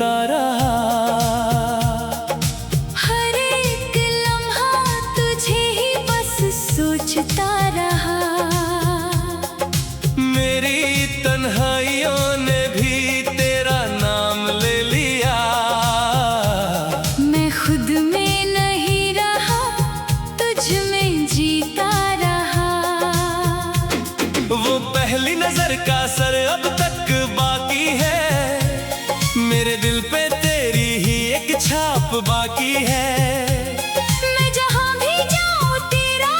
ढूंढता रहा। हर एक लम्हा तुझे ही बस सोचता रहा। मेरी तन्हाइयों ने भी तेरा नाम ले लिया। मैं खुद में नहीं रहा, तुझ में जीता रहा। वो पहली नजर का असर अब तक बाकी है। मेरे दिल पे तेरी ही एक छाप बाकी है। मैं जहाँ भी जाऊँ तेरा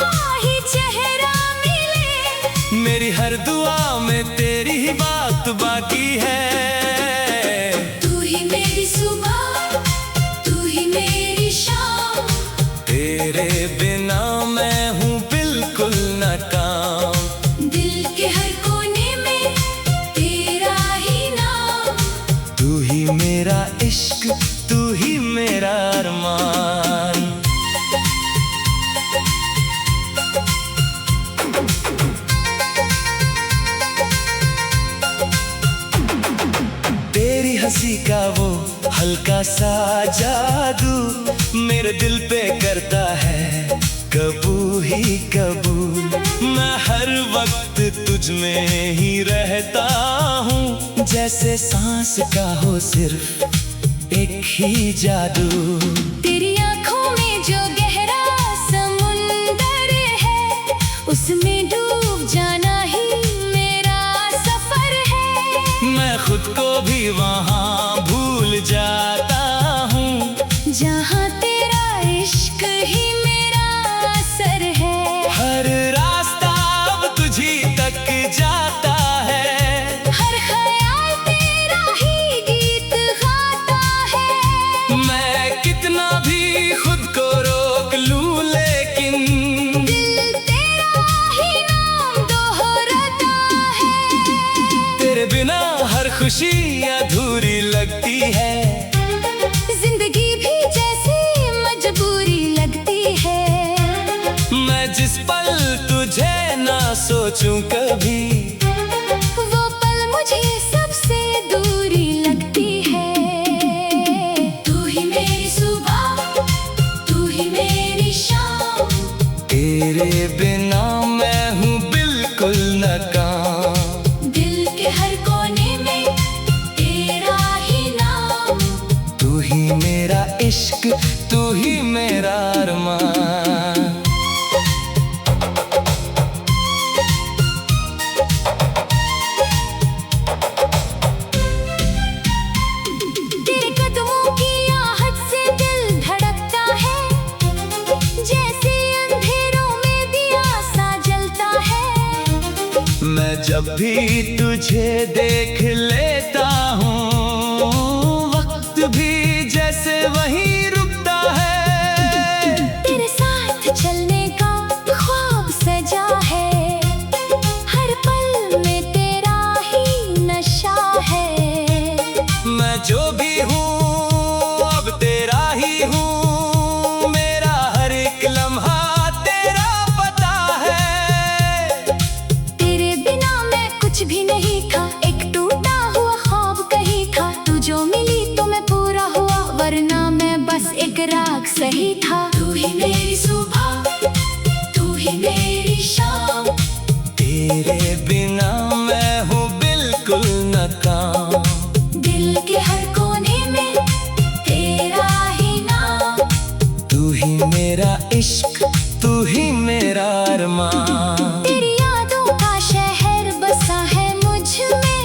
ही चेहरा मिले। मेरी हर दुआ में तेरी ही बात बाकी है। तू ही मेरी सुबह, तू ही मेरी शाम। तेरे बिना मैं हूँ बिल्कुल नाकाम। दिल के हर कोने में तेरा ही नाम। तू ही मेरा इश्क, तू ही मेरा अरमान। तेरी हंसी का वो हल्का सा जादू मेरे दिल पे करता है कबू ही कबू। मैं हर वक्त तुझ में ही रहता हूँ, जैसे सांस का हो सिर्फ एक ही जादू। तेरी आँखों में जो गहरा समुंदर है, उसमें डूब जाना ही मेरा सफर है। मैं खुद को भी वहाँ भूल जाता हूँ, जहाँ तेरा इश्क ही मेरा असर है। हर रास्ता अब तुझी तक जाता है। हर ख्याल तेरा ही गीत गाता है। मैं कितना भी खुद को रोक लूं लेकिन दिल तेरा ही नाम दोहराता है। तेरे बिना हर खुशी अधूरी लगती है। जिंदगी भी जैसे मजबूरी लगती है। मैं जिस पल तुझे ना सोचूं कभी, वो पल मुझे सबसे दूरी लगती है। तू ही मेरी सुबह, तू ही मेरी शाम। तेरे बिना मैं हूँ बिल्कुल नाकाम। दिल के हर कोने में तेरा ही नाम। तू ही मेरा इश्क, तू ही मेरा अरमान। तेरे कदमों की आहट से दिल धड़कता है, जैसे अंधेरों में दिया सा जलता है। मैं जब भी तुझे देख लेता हूँ, वक्त भी जैसे वहीं रुकता है। तेरे साथ चलने का ख्वाब सजा है, हर पल में तेरा ही नशा है। मैं जो भी हूँ अब तेरा ही हूँ, मेरा हर एक लम्हा तेरा पता है। तेरे बिना मैं कुछ भी नहीं था, एक टूटा हुआ ख्वाब कहीं था। तू जो मिली तो मैं पूरा हुआ, वरना मैं बस एक राग सही था। तू ही मेरी सुबह, तू ही मेरी शाम। तेरे बिना मैं हूँ बिल्कुल नाकाम। दिल के हर कोने में तेरा ही नाम। तू ही मेरा इश्क, तू ही मेरा अरमान। तेरी यादों का शहर बसा है मुझ में,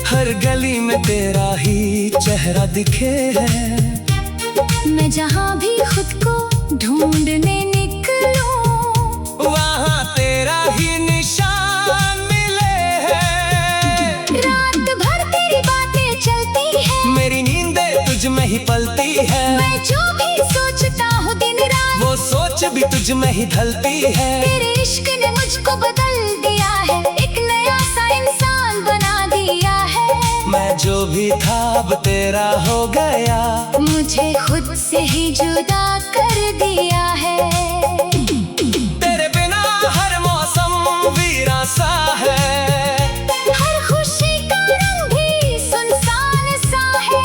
हर गली में तेरा ही चेहरा दिखे है। मैं जहाँ भी खुद को ढूंढने निकलूं, वहाँ तेरा ही निशान मिले है। रात भर तेरी बातें चलती है, मेरी नींदें तुझ में ही पलती है। मैं जो भी सोचता हूँ दिन रात, वो सोच भी तुझ में ही ढलती है। तेरे इश्क ने मुझको बदल दिया है, एक नया सा इंसान बना दिया है। मैं जो भी था अब तेरा हो गया, मुझे खुद से ही जुदा कर दिया है। तेरे बिना हर मौसम वीरा सा है, हर खुशी का रंग भी सुनसान सा है।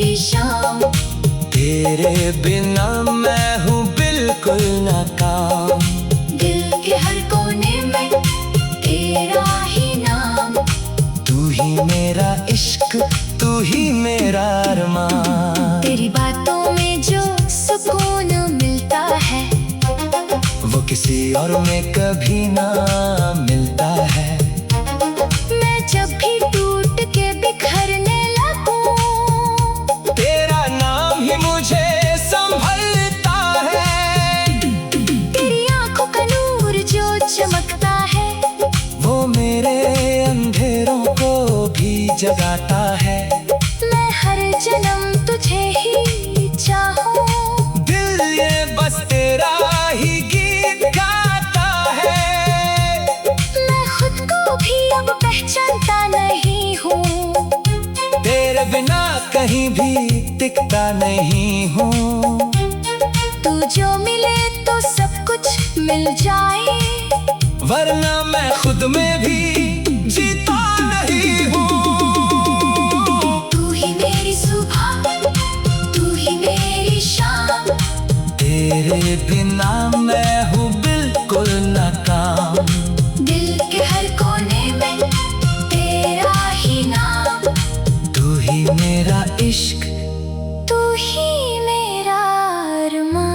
मेरी शाम। तेरे बिना मैं हूँ बिल्कुल नाकाम। दिल के हर कोने में तेरा ही नाम। तू ही मेरा इश्क, तू ही मेरा अरमान। तेरी बातों में जो सुकून मिलता है वो किसी और में कभी ना मिलता है। मैं जब भी टूट के बिखरने लगूं तेरा नाम ही मुझे संभलता है। तेरी आंखों का नूर जो चमकता है वो मेरे अंधेरों को भी जगाता है। मैं हर जन्म तुझे ही चाहूं। दिल ये बस तेरा ही गीत गाता है। मैं खुद को भी अब पहचानता नहीं हूँ। तेरे बिना कहीं भी टिकता नहीं हूँ। तू जो मिले तो सब कुछ मिल जाए, वरना मैं खुद में भी जीता नहीं हूँ। तू ही मेरी सुबह, तू ही मेरी शाम। तेरे बिना मैं हूँ बिल्कुल नाकाम। दिल के हर कोने में तेरा ही नाम। तू ही मेरा इश्क, तू ही मेरा अरमान।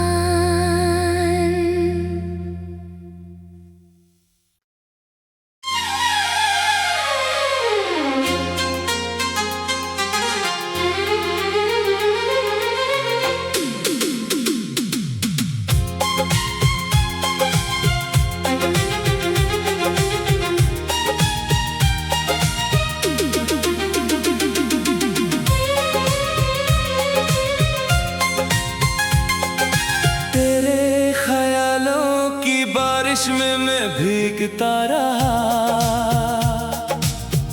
तेरे ख्यालों की बारिश में मैं भीगता रहा।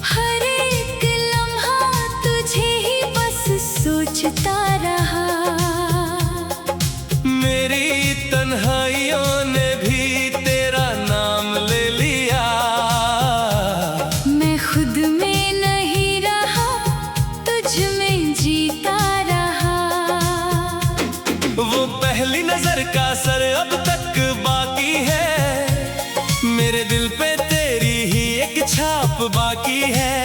हर एक लम्हा तुझे ही बस सोचता रहा। मेरी तन्हाइयों ने भी तेरा नाम ले लिया। मैं खुद में नहीं रहा, तुझ में जीता रहा। वो पहली नजर का असर अब तक बाकी है। मेरे दिल पे तेरी ही एक छाप बाकी है।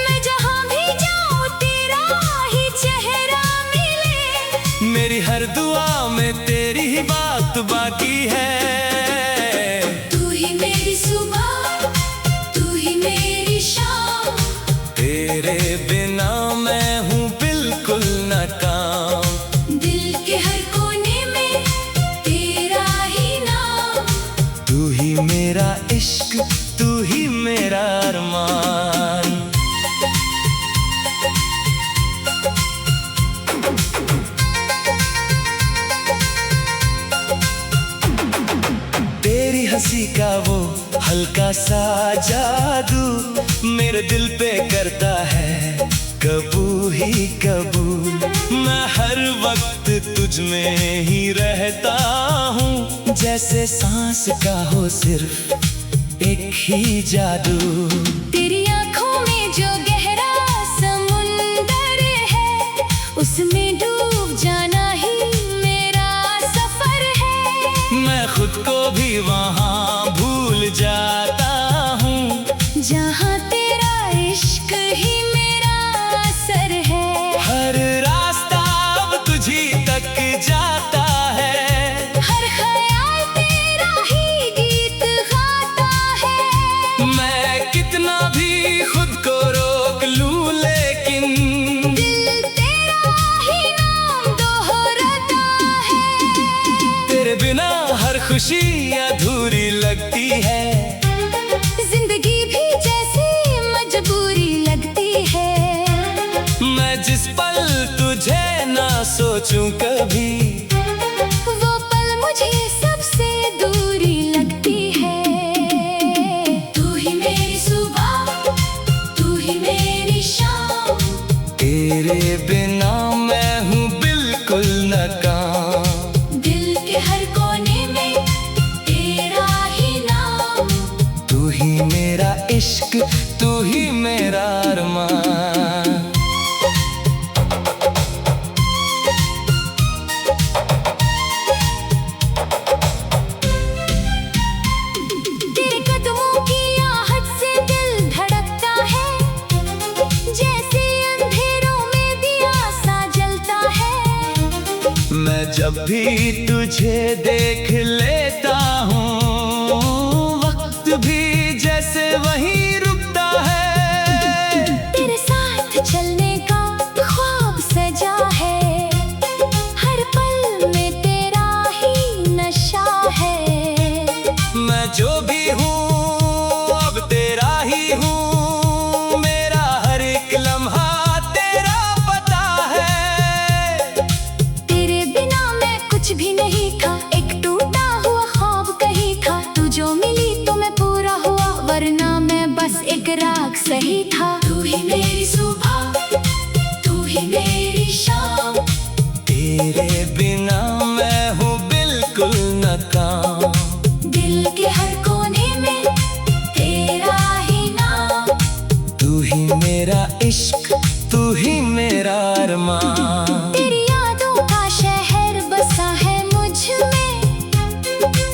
मैं जहाँ भी जाऊँ तेरा ही चेहरा मिले। मेरी हर दुआ में तेरी ही बात बाकी है। तू ही मेरी सुबह, तू ही मेरी शाम। तेरे बिना मैं हूँ बिल्कुल नाकाम। दिल के हर कोने में तेरा ही नाम। तू ही मेरा इश्क, तू ही मेरा अरमान। तेरी हंसी का वो हल्का सा जादू मेरे दिल पे करता है कबू ही कबू। मैं हर वक्त तुझ में ही रहता हूँ। जैसे सांस का हो सिर्फ एक ही जादू। तेरी आंखों में जो गहरा समुंदर है उसमें डूब जाना ही मेरा सफर है। मैं खुद को भी वहाँ भूल जाता हूँ जहाँ तेरा इश्क ही मेरा असर है। हर रास्ता अब तुझी तक जाता है। हर ख्याल तेरा ही गीत गाता है। मैं कितना भी खुद को रोक लूं लेकिन दिल तेरा ही नाम दोहराता है। तेरे बिना हर खुशी अधूरी लगती है। जिंदगी भी जैसे मजबूरी लगती है। मैं जिस पल तुझे ना सोचूं कभी वो पल मुझे सबसे दूरी लगती है। तू ही मेरी सुबह, तू ही मेरी शाम। तेरे बिना मैं हूँ बिल्कुल नाकाम। दिल के हर कोने में तेरा ही नाम। तू ही मेरा इश्क, तू ही मेरा अरमान। मैं जब भी तुझे देख लेता हूँ, वक्त भी जैसे वहीं रुकता है। तेरे साथ चलने का ख्वाब सजा है, हर पल में तेरा ही नशा है। मैं जो भी हूँ अब तेरा ही हूँ, मेरा हर एक लम्हा तेरा पता है। तेरे बिना मैं कुछ भी नहीं था, एक टूटा हुआ ख्वाब कहीं था। तू जो मिली तो मैं पूरा हुआ, वरना मैं बस एक राग सही था। तू ही मेरी सुबह, तू ही मेरी शाम, तेरे बिना मैं हूँ बिल्कुल नाकाम। दिल के हर कोने में तेरा ही नाम। तू ही मेरा इश्क, तू ही मेरा अरमान। तेरी यादों का शहर बसा है मुझ में,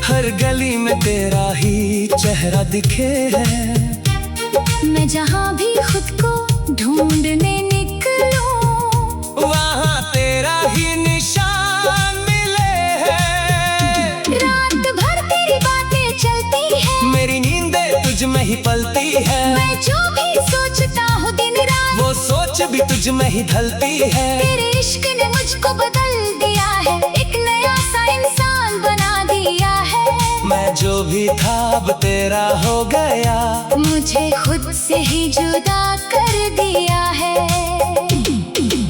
हर गली में तेरा ही चेहरा दिखे है। मैं जहाँ भी खुद को ढूंढने निकलूं, वहाँ तेरा ही निशान मिले है। रात भर तेरी बातें चलती है, मेरी नींदें तुझ में ही पलती है। मैं जो भी सोचता हूँ दिन रात, वो सोच भी तुझ में ही ढलती है। तेरे इश्क ने मुझको बदल दिया है, एक नया सा इंसान बना दिया है। मैं जो भी था अब तेरा हो गया, मुझे खुद से ही जुदा कर दिया है।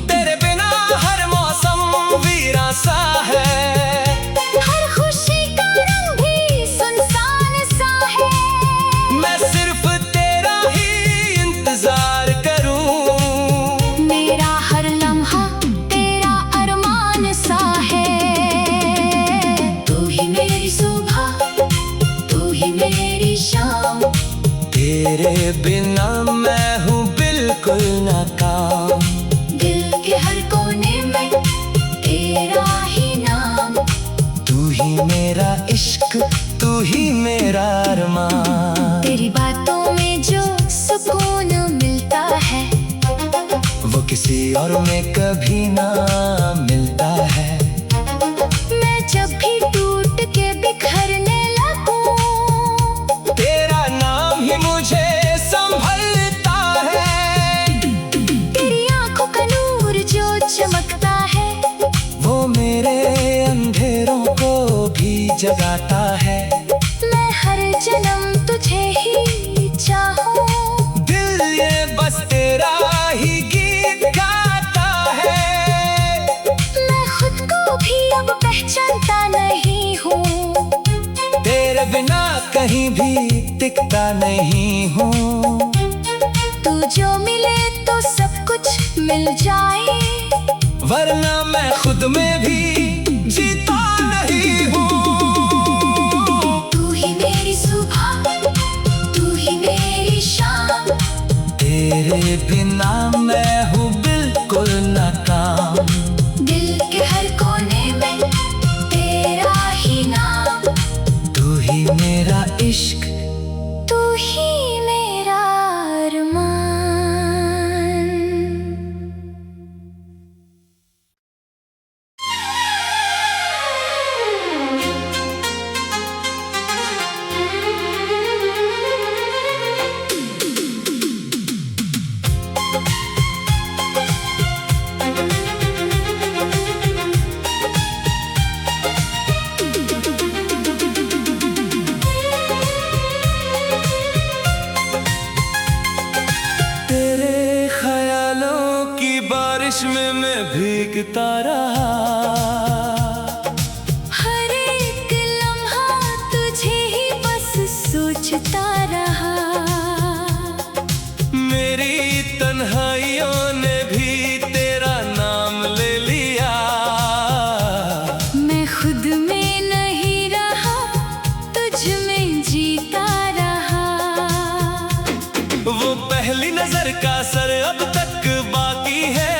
तेरे बिना हर मौसम वीरान सा है, हर खुशी का रंग भी सुनसान सा है। मैं सिर्फ तेरा ही इंतजार करूं। मेरा हर लम्हा तेरा अरमान सा है। तू ही मेरी सुबह, तू ही मेरी शाम, तेरे बिना मैं हूँ बिल्कुल नाकाम। दिल के हर कोने में तेरा ही नाम। तू ही मेरा इश्क, तू ही मेरा अरमान। तेरी बातों में जो सुकून मिलता है, वो किसी और में कभी ना मिलता है। मैं जब भी टूट के बिखरने लगूं, तेरा नाम ही मुझे संभलता है। तेरी आंखों का नूर जो चमकता है, वो मेरे अंधेरों को भी जगाता है। मैं हर जन्म तुझे ही चाहूं, दिल ये बस तेरा ही गीत गाता है। मैं खुद को भी अब पहचानता नहीं हूँ। तेरे बिना कहीं भी टिकता नहीं हूँ। तू जो मिले तो सब कुछ मिल जाए, वरना मैं खुद में भी जीता नहीं हूँ। तू ही मेरी सुबह, तू ही मेरी शाम, तेरे बिना मैं हूँ बिल्कुल नाकाम। दिल के हर कोने में तेरा ही नाम। तू ही मेरा इश्क, तू ही मेरा अरमान। तेरे ख्यालों की बारिश में मैं भीगता रहा। हर एक लम्हा तुझे ही बस सोचता रहा। मेरी तन्हाइयों ने भी तेरा नाम ले लिया। मैं खुद में नहीं रहा, तुझ में जीता रहा। वो पहली नजर का असर अब तक बाकी है।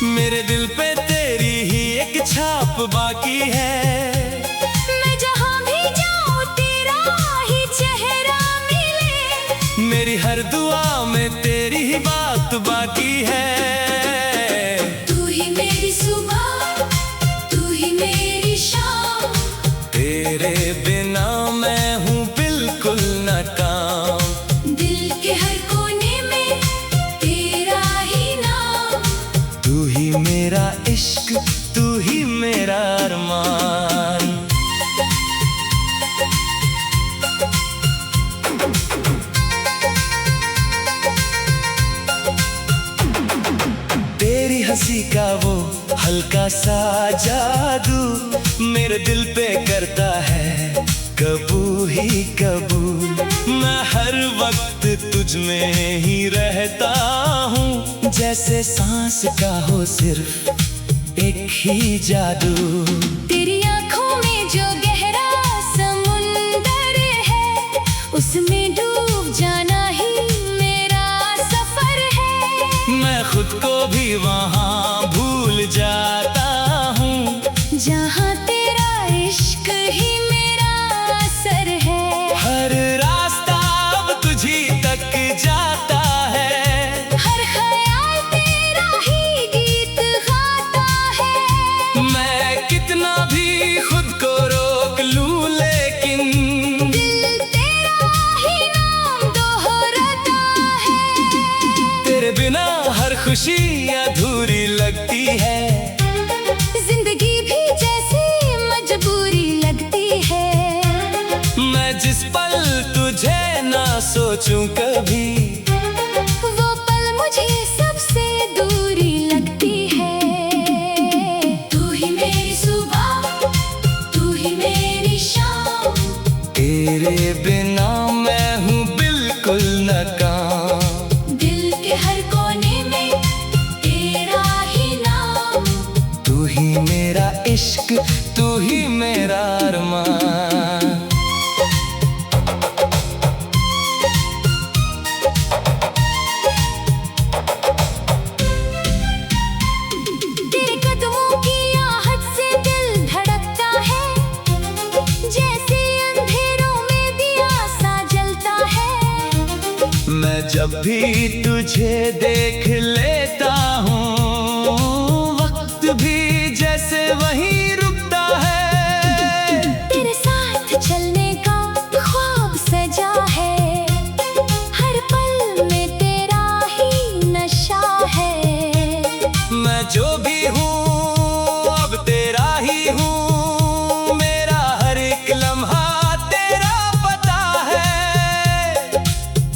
मेरे दिल पे तेरी ही एक छाप बाकी है। मैं जहाँ भी जाऊँ तेरा ही चेहरा मिले। मेरी हर दुआ में तेरी ही बात बाकी है। तू ही मेरी सुबह, तू ही मेरा इश्क, तू ही मेरा अरमान। तेरी हंसी का वो हल्का सा जादू मेरे दिल पे करता है कबू ही कबू। मैं हर वक्त तुझ में ही रहता हूँ, जैसे सांस का हो सिर्फ एक ही जादू। तेरी आंखों में जो गहरा समुंदर है, उसमें डूब जाना ही मेरा सफर है। मैं खुद को भी वहाँ भूल जाता हूँ, जहाँ तेरा इश्क ही मेरा असर है। हर रास्ता अब तुझी तक जाता है, हर ख्याल तेरा ही गीत गाता है। मैं कितना भी खुद को रोक लूं लेकिन दिल तेरा ही नाम दोहराता है। तेरे बिना हर खुशी अधूरी लगती है, जिंदगी भी जैसे मजबूरी लगती है। मैं जिस पल तुझे ना सोचूं कभी, वो पल मुझे सबसे दूरी लगती है। तू ही मेरी सुबह, तू ही मेरी शाम। तेरे बिना मैं हूँ बिल्कुल नाकाम। दिल के हर कोने में तेरा ही नाम। तू ही मेरा इश्क, तू ही मेरा अरमान। तेरे कदमों की आहट से दिल धड़कता है, जैसे अंधेरों में दिया सा जलता है। मैं जब भी तुझे देख लेता हूँ, वक्त भी जैसे वहीं रुकता है। तेरे साथ चलने का ख्वाब सजा है, हर पल में तेरा ही नशा है। मैं जो भी हूँ अब तेरा ही हूँ, मेरा हर एक लम्हा तेरा पता है।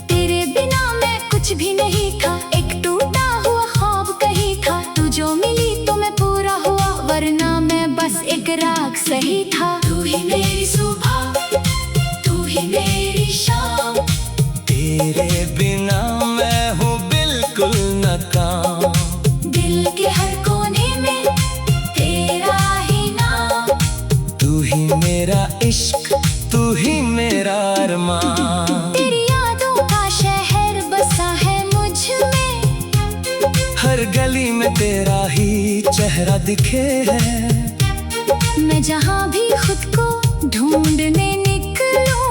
तेरे बिना मैं कुछ भी नहीं था, एक टूटा हुआ ख्वाब कहीं था। तू जो मिली तो मैं पूरा हुआ, वरना मैं बस एक राग सही था। तू ही मेरी सुबह, तू ही मेरी शाम। तेरे बिना मैं हूँ बिल्कुल नाकाम। दिल के हर कोने में तेरा ही नाम। तू ही मेरा इश्क, तू ही मेरा अरमान। तेरी यादों का शहर बसा है मुझ में, हर गली में तेरा ही चेहरा दिखे है। मैं जहाँ भी खुद को ढूंढने निकलूं,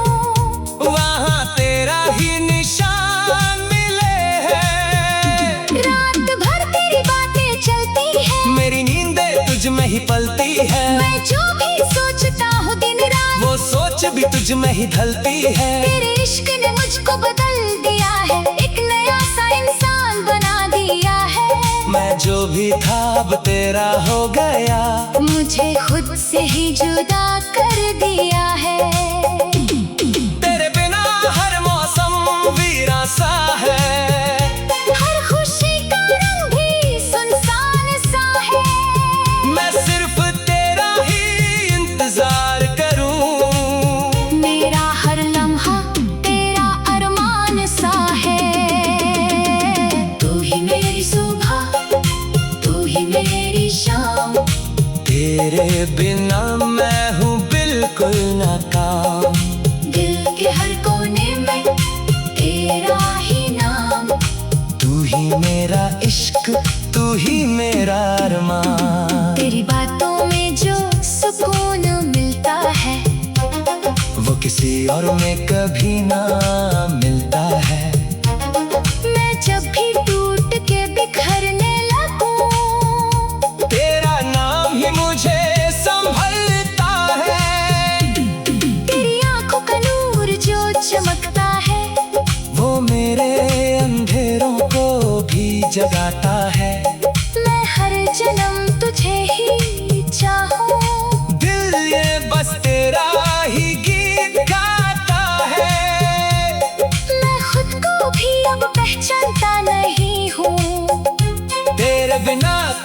वहाँ तेरा ही निशान मिले है। रात भर तेरी बातें चलती है, मेरी नींदें तुझ में ही पलती है। मैं जो भी सोचता हूँ दिन रात, वो सोच भी तुझ में ही ढलती है। तेरे इश्क ने मुझको बदल दिया है, एक नया सा इंसान बना दिया है। मैं जो भी था अब तेरा हो गया, मुझे खुद से ही जुदा कर दिया है। तेरे बिना हर मौसम वीरान सा है, हर खुशी का रंग भी सुनसान सा है। मैं सिर्फ तेरा ही इंतजार करूं, मेरा हर लम्हा तेरा अरमान सा है। तू ही मेरी सुबह, तू ही मेरी शाम। तेरे बिना मैं हूँ बिल्कुल नाकाम। दिल के हर कोने में तेरा ही नाम। तू ही मेरा इश्क, तू ही मेरा अरमान। तेरी बातों में जो सुकून मिलता है, वो किसी और में कभी ना मिलता है। मैं जब भी टूट के बिखरने लगूं, तेरा नाम ही मुझे संभलता है। तेरी आंखों का नूर जो चमकता है, वो मेरे अंधेरों को भी जगाता है। मैं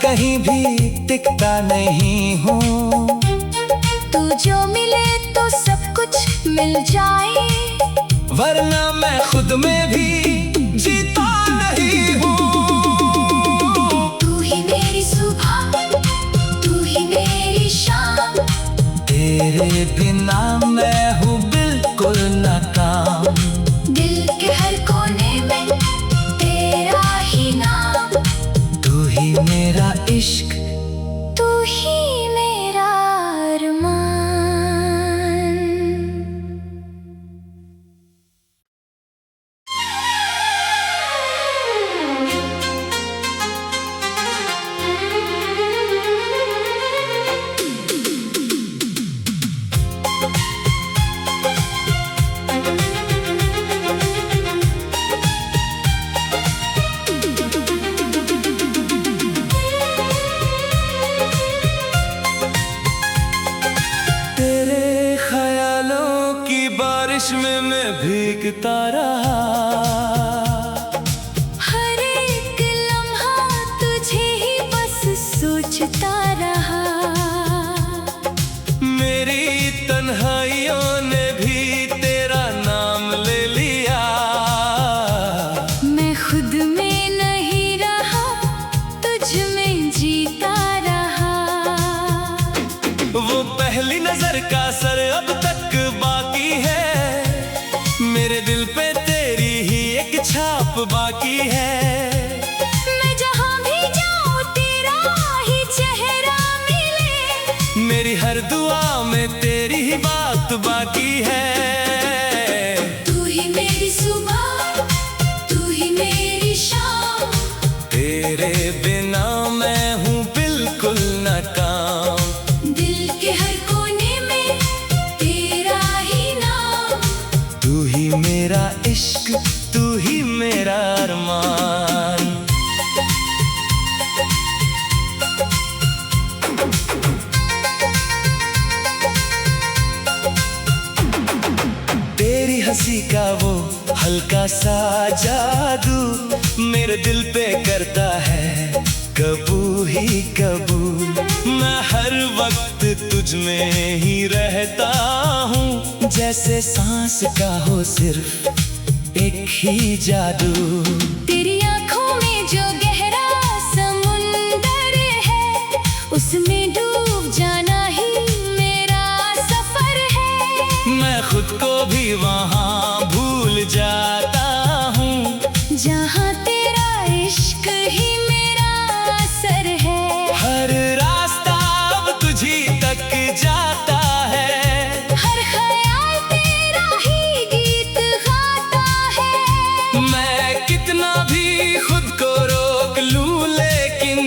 कहीं भी टिकता नहीं हूँ। तू जो मिले तो सब कुछ मिल जाए, वरना मैं खुद में भी जीता नहीं हूँ। तू ही मेरी सुबह, तू ही मेरी शाम, तेरे बिना मैं हूँ बिल्कुल नाकाम। दिल के हर कोने में तेरा ही नाम, तू ही मेरा इश्क, तू ही मेरा अरमान। तेरे ख्यालों की बारिश में मैं भीगता रहा। हर एक लम्हा तुझे ही बस सोचता रहा। मेरी तन्हाइयों ने भी तेरा नाम ले लिया। मैं खुद में नहीं रहा, तुझ में जीता रहा। वो पहली नजर का असर अब तक बाकी है, मेरे दिल पे तेरी ही एक छाप बाकी है। मैं जहाँ भी जाऊँ तेरा ही चेहरा मिले, मेरी हर दुआ में तेरी ही बात बाकी है। तू ही मेरी सुबह, तू ही मेरी शाम, तेरे बिना मैं हूँ बिल्कुल नाकाम। दिल के हर कोने में तेरा ही नाम, तू ही मेरा इश्क, तू ही मेरा अरमान। तेरी हंसी का वो हल्का सा जादू मेरे दिल पे करता है कबू ही कबू। मैं हर वक्त तुझ में ही रहता हूँ, जैसे सांस का हो सिर्फ एक ही जादू। तेरी आँखों में जो गहरा समुंदर है, उसमें डूब जाना ही मेरा सफर है। मैं खुद को भी वहाँ भूल जाता हूँ, जहाँ तेरा इश्क ही मेरा असर है। हर रास्ता अब तुझी तक जाता है। हर ख्याल तेरा ही गीत गाता है। मैं कितना भी खुद को रोक लूं, लेकिन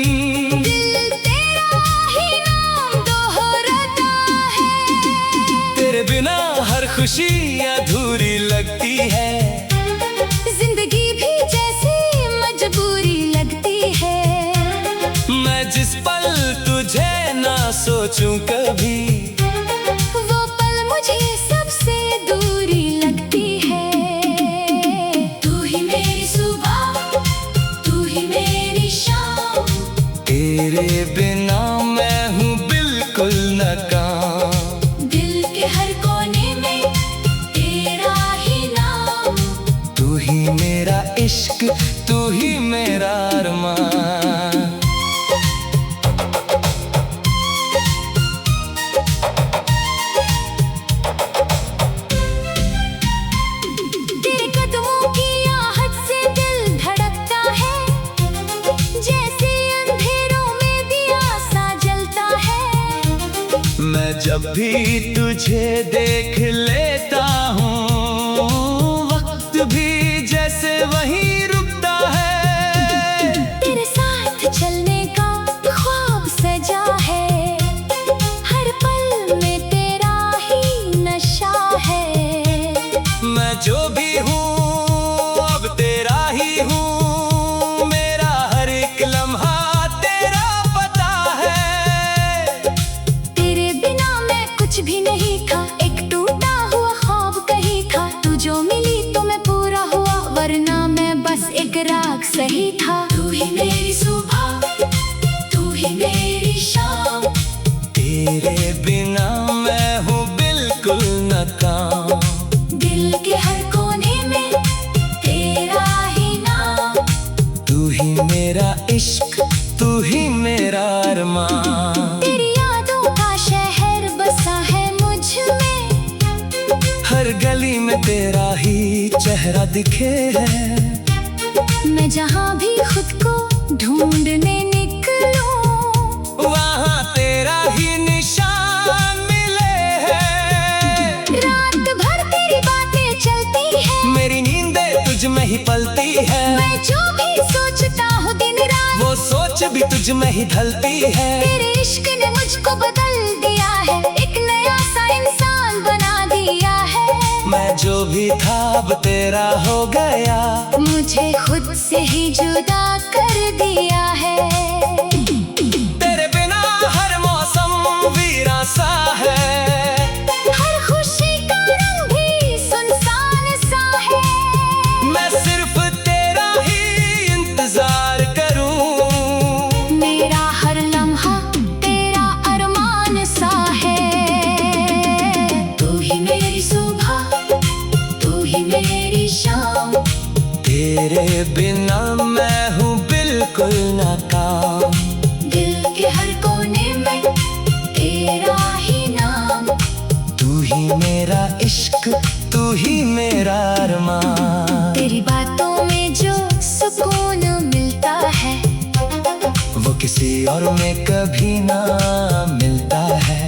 दिल तेरा ही नाम दोहराता है। तेरे बिना हर खुशी अधूरी लगती है। जिंदगी भी जैसे मजबूरी लगती है। मैं जिस पल तुझे ना सोचूं कभी, वो पल मुझे सबसे दूरी लगती है। तू ही मेरी सुबह, तू ही मेरी शाम, तेरे बिना मैं हूँ बिल्कुल नाकाम। दिल के हर कोने में तेरा ही नाम, तू ही मेरा इश्क, तू ही मेरा अरमान। तेरे कदमों की आहट से दिल धड़कता है, जैसे अंधेरों में दिया सा जलता है। मैं जब भी तुझे देख लेता हूँ, वक्त भी जैसे वहीं रुकता है। तेरे साथ चलने का ख्वाब सजा है, हर पल में तेरा ही नशा है। मैं जो भी हूँ अब तेरा ही हूँ, मेरा हर एक लम्हा तेरा पता है। तेरे बिना मैं कुछ भी नहीं था, एक टूटा हुआ ख्वाब कहीं ही मेरी शाम, तेरे बिना मैं हूँ बिल्कुल नाकाम। दिल के हर कोने में तेरा ही नाम, तू ही मेरा इश्क, तू ही मेरा अरमान। तेरी यादों का शहर बसा है मुझ में, हर गली में तेरा ही चेहरा दिखे है। मैं जहाँ भी खुद को ढूंढने निकलूं, वहाँ तेरा ही निशान मिले है। रात भर तेरी बातें चलती है, मेरी नींदें तुझ में ही पलती है। मैं जो भी सोचता हूँ दिन रात, वो सोच भी तुझ में ही ढलती है। तेरे इश्क ने मुझको बदल दिया है, एक नया सा इंसान बना दिया है। मैं जो भी था अब तेरा हो गया, मुझे खुद से ही जुदा कर दिया है। तेरे बिना हर मौसम वीरान सा है। हर खुशी का रंग भी सुनसान सा है। मैं सिर्फ तेरा ही इंतजार करूं। मेरा हर लम्हा तेरा अरमान सा है। तू ही मेरी सुबह, तू ही मेरी शाम, तेरे बिना मैं हूँ बिल्कुल नाकाम। दिल के हर कोने में तेरा ही नाम, तू ही मेरा इश्क, तू ही मेरा अरमान। तेरी बातों में जो सुकून मिलता है, वो किसी और में कभी ना मिलता है।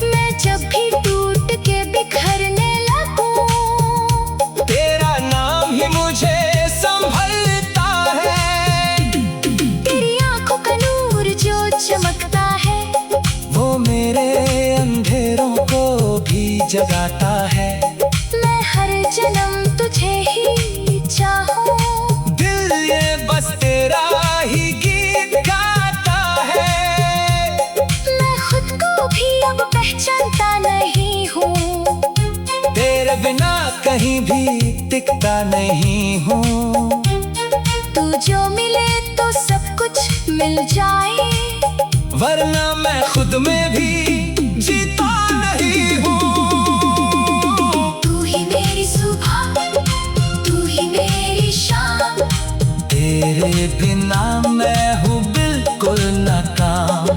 मैं जब भी टूट के बिखरने लगूं, तेरा नाम ही मुझे संभलता है। तेरी आंखों का नूर जो चमकता है, वो मेरे अंधेरों को भी जगाता है। मैं हर जन्म तुझे ही चाहूं। दिल ये बस तेरा ही गीत गाता है। मैं खुद को भी अब पहचानता नहीं हूँ, तेरे बिना कहीं भी टिकता नहीं हूँ। तू जो मिले तो सब कुछ मिल जाए, वरना मैं खुद में भी जीता नहीं हूँ। तू ही मेरी सुबह, तू ही मेरी शाम, तेरे बिना मैं हूँ बिल्कुल नाकाम।